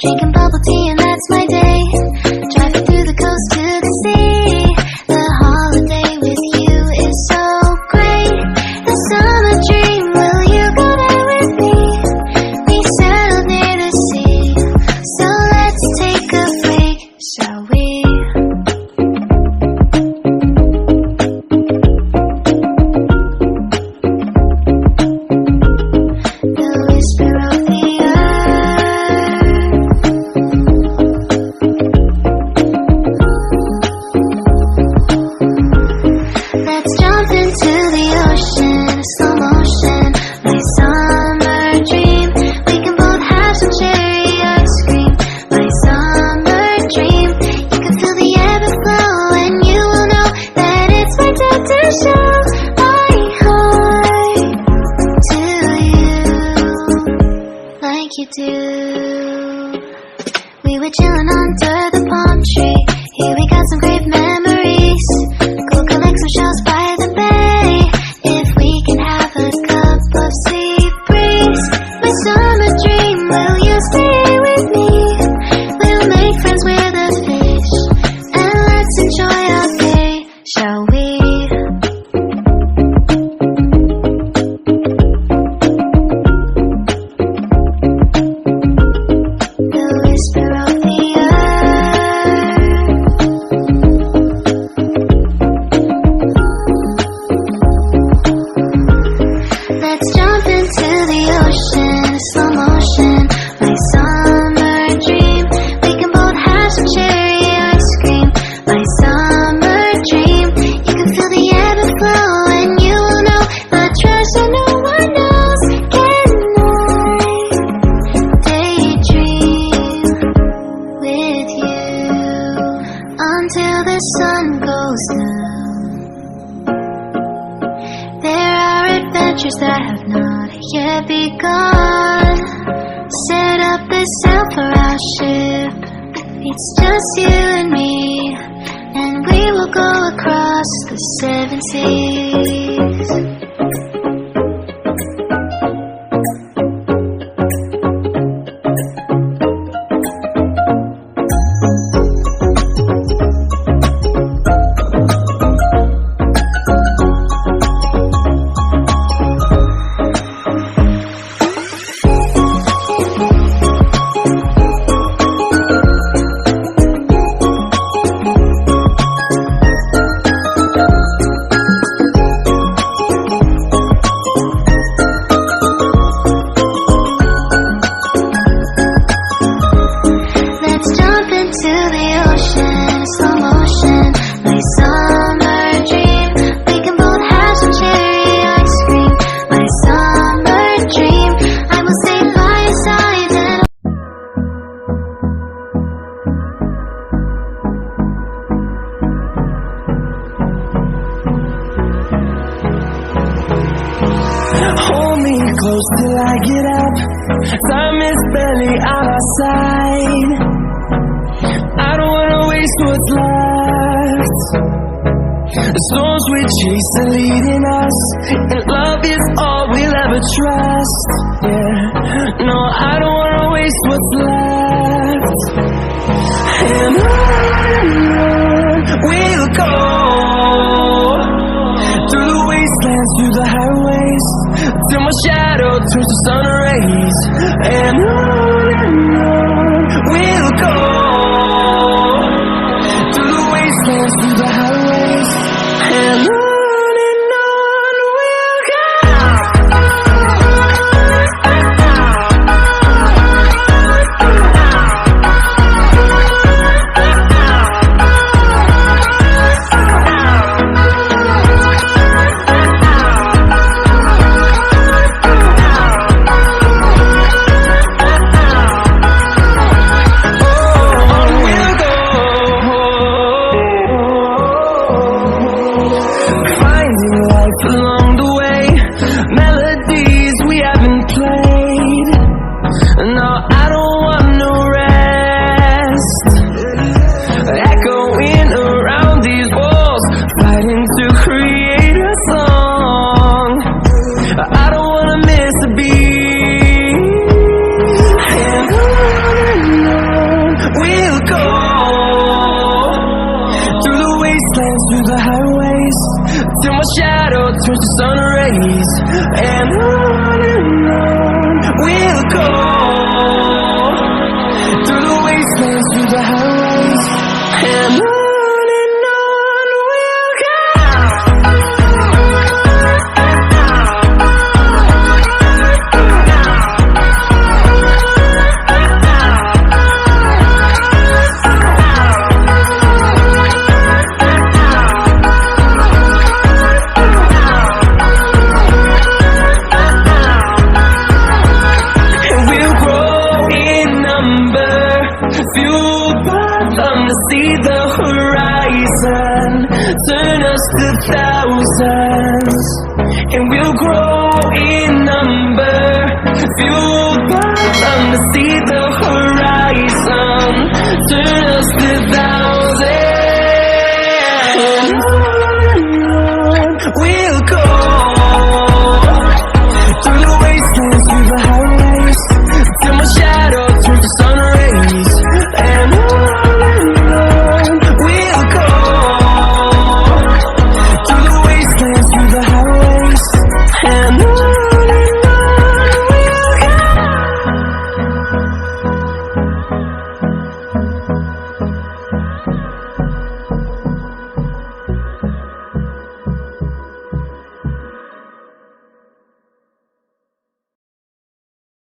drinking bubble tea and that's my day. Driving through the coast to the sea. The holiday with you is so great. The summer dream, will you go there with me? We settled near the sea, so let's take a break, shall we? You do. We were chilling under the palm tree. Here we got some great memories. Go collect some shells by the bay. If we can have a cup of sea breeze. My summer dream, will you stay with me? We'll make friends with the fish, and let's enjoy our day, shall we? Until the sun goes down, there are adventures that have not yet begun. Set up the sail for our ship. It's just you and me, and we will go across the 7 seas. Hold me close till I get up. Time is barely on our side. I don't wanna waste what's left. The storms we chase are leading us, and love is all we'll ever trust. Yeah, no, I don't wanna waste what's left. And on we'll go, through the wastelands, through the highways, till my shadow turns to sun rays. And on we'll go, through the wastelands, through the highways, and on we'll go. days, till my shadow turns to sun rays. And on we'll go, through the wastelands, through the highways. And on we'll go. Fueled by them to see the horizon, turn us to thousands, and we'll grow in number. Fueled by them to see